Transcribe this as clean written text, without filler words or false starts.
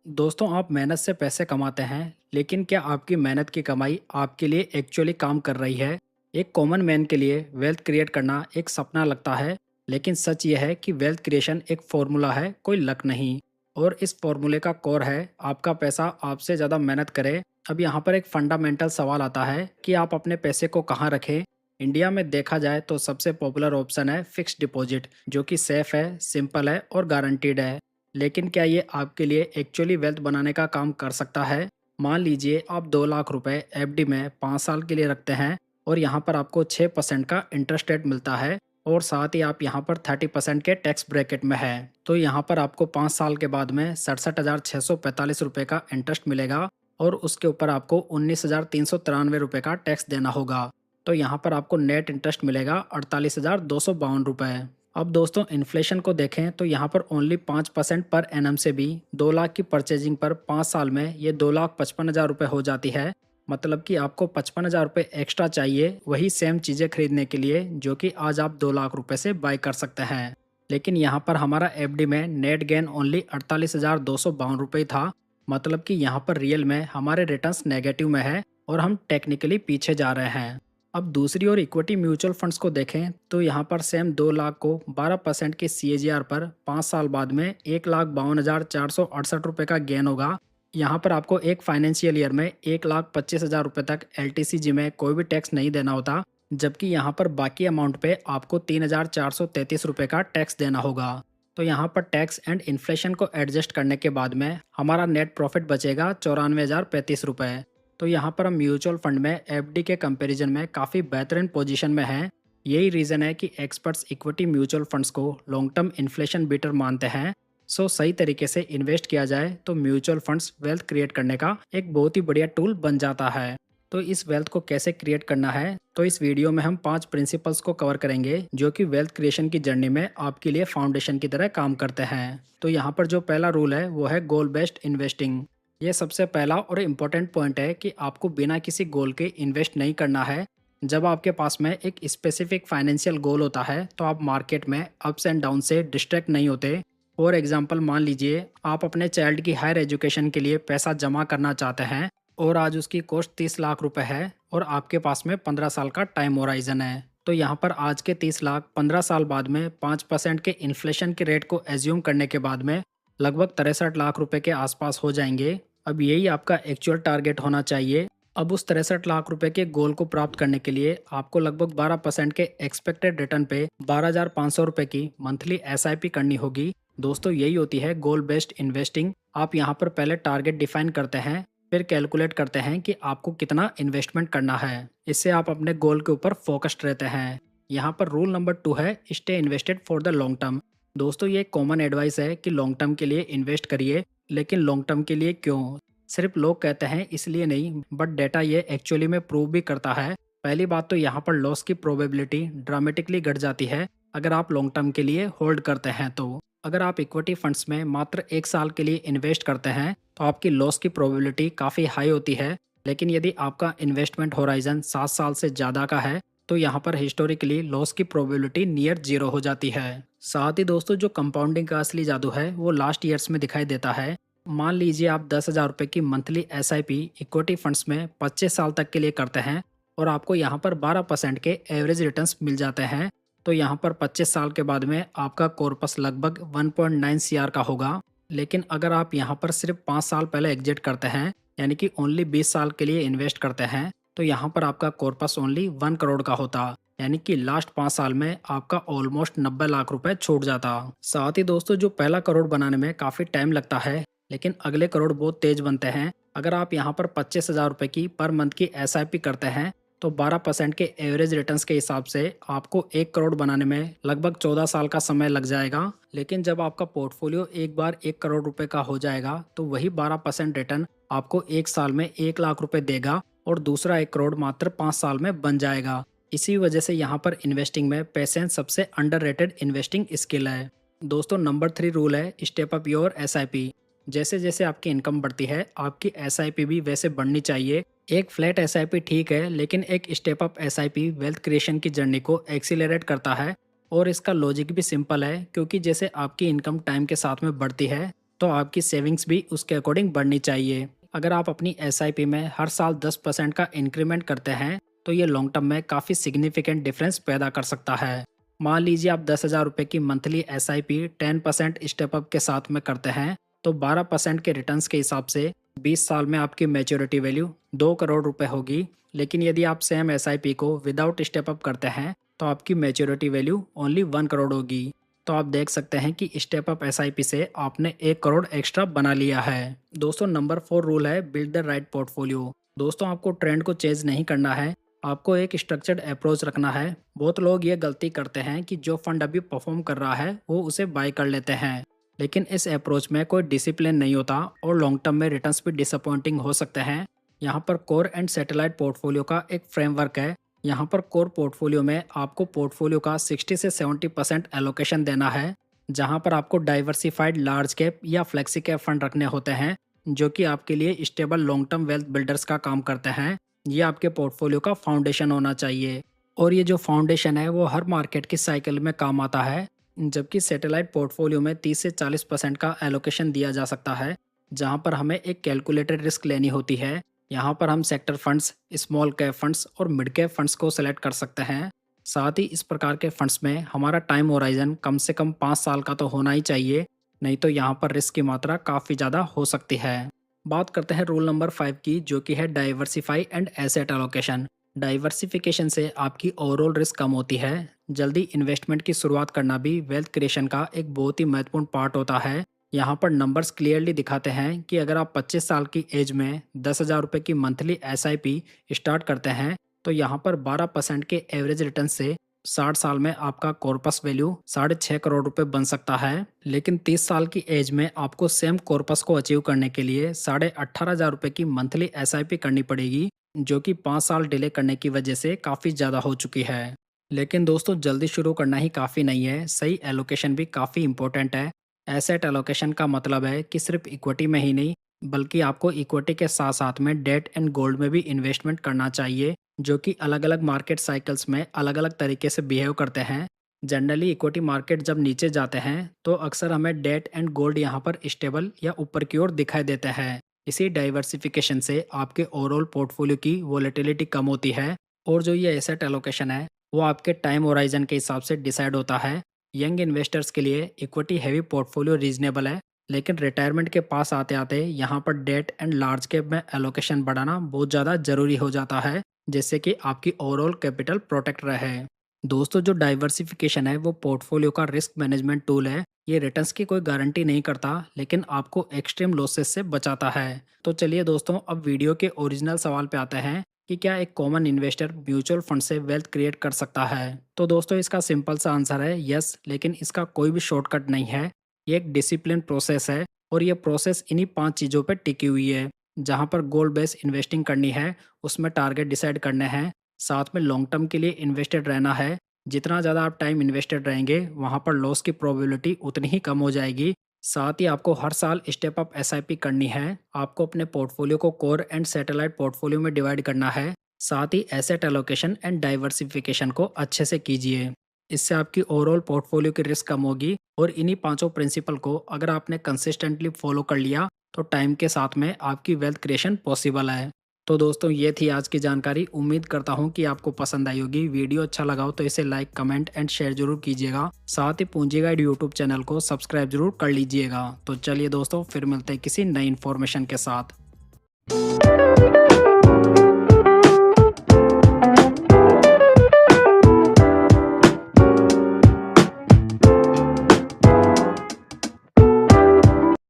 दोस्तों, आप मेहनत से पैसे कमाते हैं, लेकिन क्या आपकी मेहनत की कमाई आपके लिए एक्चुअली काम कर रही है? एक कॉमन मैन के लिए वेल्थ क्रिएट करना एक सपना लगता है, लेकिन सच यह है कि वेल्थ क्रिएशन एक फॉर्मूला है, कोई लक नहीं। और इस फॉर्मूले का कोर है आपका पैसा आपसे ज़्यादा मेहनत करे। अब यहाँ पर एक फंडामेंटल सवाल आता है कि आप अपने पैसे को कहाँ रखें। इंडिया में देखा जाए तो सबसे पॉपुलर ऑप्शन है फिक्स्ड डिपॉजिट, जो कि सेफ है, सिंपल है और गारंटीड है। लेकिन क्या ये आपके लिए एक्चुअली वेल्थ बनाने का काम कर सकता है? मान लीजिए आप 2 लाख रुपए एफडी में 5 साल के लिए रखते हैं और यहाँ पर आपको 6% का इंटरेस्ट रेट मिलता है और साथ ही आप यहाँ पर 30% के टैक्स ब्रैकेट में है। तो यहाँ पर आपको 5 साल के बाद में 67,645 रुपये का इंटरेस्ट मिलेगा और उसके ऊपर आपको 19,393 रुपये का टैक्स देना होगा। तो यहाँ पर आपको नेट इंटरेस्ट मिलेगा 48,252 रुपये। अब दोस्तों, इन्फ्लेशन को देखें तो यहाँ पर ओनली 5% पर एनम से भी 2 लाख की परचेजिंग पर 5 साल में ये 2,55,000 रुपये हो जाती है। मतलब कि आपको 55,000 रुपये एक्स्ट्रा चाहिए वही सेम चीज़ें खरीदने के लिए, जो कि आज आप 2 लाख रुपये से बाय कर सकते हैं। लेकिन यहाँ पर हमारा एफडी में नेट गेन ओनली 48,252 रुपये था। मतलब कि यहाँ पर रियल में हमारे रिटर्न्स नेगेटिव में है और हम टेक्निकली पीछे जा रहे हैं। अब दूसरी ओर इक्विटी म्यूचुअल फंड्स को देखें तो यहाँ पर सेम 2 लाख को 12% के सीएजीआर पर 5 साल बाद में 1,52,468 रुपये का गेन होगा। यहाँ पर आपको एक फाइनेंशियल ईयर में 1,25,000 रुपये तक एलटीसीजी में कोई भी टैक्स नहीं देना होता, जबकि यहाँ पर बाकी अमाउंट पे आपको 3,433 रुपये का टैक्स देना होगा। तो यहाँ पर टैक्स एंड इन्फ्लेशन को एडजस्ट करने के बाद में हमारा नेट प्रॉफिट बचेगा 94,035 रुपये। तो यहाँ पर हम म्यूचुअल फंड में एफडी के कंपैरिजन में काफ़ी बेहतरीन पोजीशन में हैं। यही रीज़न है कि एक्सपर्ट्स इक्विटी म्यूचुअल फंड्स को लॉन्ग टर्म इन्फ्लेशन बीटर मानते हैं। सो सही तरीके से इन्वेस्ट किया जाए तो म्यूचुअल फंड्स वेल्थ क्रिएट करने का एक बहुत ही बढ़िया टूल बन जाता है। तो इस वेल्थ को कैसे क्रिएट करना है, तो इस वीडियो में हम 5 प्रिंसिपल्स को कवर करेंगे जो कि वेल्थ क्रिएशन की जर्नी में आपके लिए फाउंडेशन की तरह काम करते हैं। तो यहाँ पर जो पहला रूल है वो है गोल बेस्ड इन्वेस्टिंग। ये सबसे पहला और इम्पोर्टेंट पॉइंट है कि आपको बिना किसी गोल के इन्वेस्ट नहीं करना है। जब आपके पास में एक स्पेसिफिक फाइनेंशियल गोल होता है तो आप मार्केट में अप्स एंड डाउन से डिस्ट्रैक्ट नहीं होते। फॉर एग्जांपल, मान लीजिए आप अपने चाइल्ड की हायर एजुकेशन के लिए पैसा जमा करना चाहते हैं और आज उसकी कॉस्ट 30 लाख रुपए है और आपके पास में 15 साल का टाइम होराइजन है। तो यहाँ पर आज के 30 लाख 15 साल बाद में 5% के इन्फ्लेशन के रेट को एज्यूम करने के बाद में लगभग 63 लाख रुपए के आसपास हो जाएंगे। अब यही आपका एक्चुअल टारगेट होना चाहिए। अब उस 63 लाख रुपए के गोल को प्राप्त करने के लिए आपको लगभग 12% के एक्सपेक्टेड रिटर्न पे 12,500 रुपए की मंथली एसआईपी करनी होगी। दोस्तों, यही होती है गोल बेस्ड इन्वेस्टिंग। आप यहाँ पर पहले टारगेट डिफाइन करते हैं, फिर कैलकुलेट करते हैं कि आपको कितना इन्वेस्टमेंट करना है। इससे आप अपने गोल के ऊपर फोकस्ड रहते हैं। यहाँ पर रूल नंबर 2 है stay invested for the long term. दोस्तों, ये कॉमन एडवाइस है कि लॉन्ग टर्म के लिए इन्वेस्ट करिए, लेकिन लॉन्ग टर्म के लिए क्यों? सिर्फ लोग कहते हैं इसलिए नहीं, बट डेटा ये एक्चुअली में प्रूव भी करता है। पहली बात तो यहाँ पर लॉस की प्रोबेबिलिटी ड्रामेटिकली घट जाती है अगर आप लॉन्ग टर्म के लिए होल्ड करते हैं। तो अगर आप इक्विटी फंड्स में मात्र 1 साल के लिए इन्वेस्ट करते हैं तो आपकी लॉस की प्रोबेबिलिटी काफ़ी हाई होती है। लेकिन यदि आपका इन्वेस्टमेंट होराइजन 7 साल से ज़्यादा का है तो यहाँ पर हिस्टोरिकली लॉस की प्रोबेबिलिटी नियर जीरो हो जाती है। साथ ही दोस्तों, जो कंपाउंडिंग का असली जादू है वो लास्ट ईयर्स में दिखाई देता है। मान लीजिए आप 10,000 रुपये की मंथली एसआईपी इक्विटी फंड्स में 25 साल तक के लिए करते हैं और आपको यहाँ पर 12% के एवरेज रिटर्न्स मिल जाते हैं। तो यहाँ पर 25 साल के बाद में आपका कॉर्पस लगभग 1.9 सीआर का होगा। लेकिन अगर आप यहाँ पर सिर्फ 5 साल पहले एग्जिट करते हैं, यानी कि ओनली 20 साल के लिए इन्वेस्ट करते हैं, तो यहाँ पर आपका कॉर्पस ओनली 1 करोड़ का होता। यानी कि लास्ट 5 साल में आपका ऑलमोस्ट 90 लाख रुपए छूट जाता। साथ ही दोस्तों, जो पहला करोड़ बनाने में काफ़ी टाइम लगता है, लेकिन अगले करोड़ बहुत तेज बनते हैं। अगर आप यहाँ पर 25,000 रुपये की पर मंथ की एसआईपी करते हैं तो 12% के एवरेज रिटर्न्स के हिसाब से आपको 1 करोड़ बनाने में लगभग 14 साल का समय लग जाएगा। लेकिन जब आपका पोर्टफोलियो एक बार 1 करोड़ रुपए का हो जाएगा तो वही 12% रिटर्न आपको 1 साल में 1 लाख रुपए देगा और दूसरा 1 करोड़ मात्र 5 साल में बन जाएगा। इसी वजह से यहाँ पर इन्वेस्टिंग में पेशेंस सबसे अंडररेटेड इन्वेस्टिंग स्किल है। दोस्तों, नंबर 3 रूल है स्टेप अप योर एसआईपी। जैसे जैसे आपकी इनकम बढ़ती है आपकी एसआईपी भी वैसे बढ़नी चाहिए। एक फ्लैट एसआईपी ठीक है, लेकिन एक step up SIP wealth creation की जर्नी को एक्सीलरेट करता है। और इसका लॉजिक भी सिंपल है, क्योंकि जैसे आपकी इनकम टाइम के साथ में बढ़ती है तो आपकी सेविंग्स भी उसके अकॉर्डिंग बढ़नी चाहिए। अगर आप अपनी एसआईपी में हर साल 10% का इंक्रीमेंट करते हैं तो ये लॉन्ग टर्म में काफ़ी सिग्निफिकेंट डिफरेंस पैदा कर सकता है। मान लीजिए आप 10,000 रुपये की मंथली एसआईपी 10% स्टेप अप के साथ में करते हैं तो 12% के रिटर्न्स के हिसाब से 20 साल में आपकी मैच्योरिटी वैल्यू 2 करोड़ रुपए होगी। लेकिन यदि आप सेम एसआईपी को विदाउट स्टेप अप करते हैं तो आपकी मैच्योरिटी वैल्यू ओनली 1 करोड़ होगी। तो आप देख सकते हैं कि स्टेप अप एसआईपी से आपने 1 करोड़ एक्स्ट्रा बना लिया है। दोस्तों नंबर 4 रूल है बिल्ड द राइट पोर्टफोलियो। दोस्तों आपको ट्रेंड को चेंज नहीं करना है, आपको एक स्ट्रक्चर्ड अप्रोच रखना है। बहुत लोग ये गलती करते हैं कि जो फंड अभी परफॉर्म कर रहा है वो उसे बाय कर लेते हैं, लेकिन इस अप्रोच में कोई डिसिप्लिन नहीं होता और लॉन्ग टर्म में रिटर्न्स भी डिसअपॉइंटिंग हो सकते हैं। यहाँ पर कोर एंड सैटेलाइट पोर्टफोलियो का एक फ्रेमवर्क है। यहाँ पर कोर पोर्टफोलियो में आपको पोर्टफोलियो का 60 से 70% एलोकेशन देना है, जहाँ पर आपको डाइवर्सिफाइड लार्ज कैप या फ्लेक्सी कैप फंड रखने होते हैं जो कि आपके लिए stable long term wealth builders का काम करते हैं। ये आपके पोर्टफोलियो का फाउंडेशन होना चाहिए और ये जो फाउंडेशन है वो हर मार्केट की साइकिल में काम आता है। जबकि सैटेलाइट पोर्टफोलियो में 30 से 40% का एलोकेशन दिया जा सकता है, जहाँ पर हमें एक कैलकुलेटेड रिस्क लेनी होती है। यहाँ पर हम sector funds, small cap funds और मिड कैप फंड्स को सेलेक्ट कर सकते हैं। साथ ही इस प्रकार के फंड्स में हमारा टाइम होराइजन कम से कम 5 साल का तो होना ही चाहिए, नहीं तो यहाँ पर रिस्क की मात्रा काफ़ी ज़्यादा हो सकती है। बात करते हैं रूल नंबर 5 की, जो कि है diversify and asset allocation. Diversification से आपकी ओवरऑल रिस्क कम होती है। जल्दी इन्वेस्टमेंट की शुरुआत करना भी वेल्थ क्रिएशन का एक बहुत ही महत्वपूर्ण पार्ट होता है। यहाँ पर नंबर्स क्लियरली दिखाते हैं कि अगर आप 25 साल की एज में 10,000 रुपये की मंथली एसआईपी स्टार्ट करते हैं तो यहाँ पर 12% के एवरेज रिटर्न से 60 साल में आपका कॉर्पस वैल्यू 6.5 करोड़ रुपए बन सकता है। लेकिन 30 साल की एज में आपको सेम कॉर्पस को अचीव करने के लिए 18,500 रुपये की मंथली एसआईपी करनी पड़ेगी, जो कि 5 साल डिले करने की वजह से काफ़ी ज़्यादा हो चुकी है। लेकिन दोस्तों जल्दी शुरू करना ही काफ़ी नहीं है, सही एलोकेशन भी काफ़ी इंपॉर्टेंट है। एसेट एलोकेशन का मतलब है कि सिर्फ इक्विटी में ही नहीं बल्कि आपको इक्विटी के साथ साथ में डेट एंड गोल्ड में भी इन्वेस्टमेंट करना चाहिए, जो कि अलग अलग मार्केट साइकिल्स में अलग अलग तरीके से बिहेव करते हैं। जनरली इक्विटी मार्केट जब नीचे जाते हैं तो अक्सर हमें डेट एंड गोल्ड यहाँ पर स्टेबल या ऊपर की ओर दिखाई देते हैं। इसी डाइवर्सिफिकेशन से आपके ओवरऑल पोर्टफोलियो की वोलेटिलिटी कम होती है और जो ये एसेट एलोकेशन है वो आपके टाइम होराइजन के हिसाब से डिसाइड होता है। यंग इन्वेस्टर्स के लिए इक्विटी हैवी पोर्टफोलियो रीजनेबल है, लेकिन रिटायरमेंट के पास आते आते यहाँ पर डेट एंड लार्ज कैप में एलोकेशन बढ़ाना बहुत ज़्यादा ज़रूरी हो जाता है, जिससे कि आपकी ओवरऑल कैपिटल प्रोटेक्ट रहे। दोस्तों जो डाइवर्सिफिकेशन है वो पोर्टफोलियो का रिस्क मैनेजमेंट टूल है। ये रिटर्न्स की कोई गारंटी नहीं करता, लेकिन आपको एक्सट्रीम लॉसेस से बचाता है। तो चलिए दोस्तों अब वीडियो के ओरिजिनल सवाल पे आते हैं कि क्या एक कॉमन इन्वेस्टर म्यूचुअल फंड से वेल्थ क्रिएट कर सकता है। तो दोस्तों इसका सिंपल सा आंसर है यस, लेकिन इसका कोई भी शॉर्टकट नहीं है। ये एक डिसिप्लिन प्रोसेस है और ये प्रोसेस इन्हीं 5 चीज़ों पर टिकी हुई है। जहाँ पर गोल बेस्ड इन्वेस्टिंग करनी है, उसमें टारगेट डिसाइड करने हैं, साथ में लॉन्ग टर्म के लिए इन्वेस्टेड रहना है। जितना ज़्यादा आप टाइम इन्वेस्टेड रहेंगे वहाँ पर लॉस की प्रोबेबिलिटी उतनी ही कम हो जाएगी। साथ ही आपको हर साल स्टेप अप एसआईपी करनी है। आपको अपने पोर्टफोलियो को कोर एंड सैटेलाइट पोर्टफोलियो में डिवाइड करना है। साथ ही एसेट एलोकेशन एंड डाइवर्सिफिकेशन को अच्छे से कीजिए। इससे आपकी ओवरऑल पोर्टफोलियो की रिस्क कम होगी और इन्हीं 5 प्रिंसिपल को अगर आपने कंसिस्टेंटली फॉलो कर लिया तो टाइम के साथ में आपकी वेल्थ क्रिएशन पॉसिबल है। तो दोस्तों ये थी आज की जानकारी। उम्मीद करता हूँ कि आपको पसंद आई होगी। वीडियो अच्छा लगा हो तो इसे लाइक, कमेंट एंड शेयर जरूर कीजिएगा। साथ ही पूंजी गाइड यूट्यूब चैनल को सब्सक्राइब जरूर कर लीजिएगा। तो चलिए दोस्तों फिर मिलते हैं किसी नई इन्फॉर्मेशन के साथ।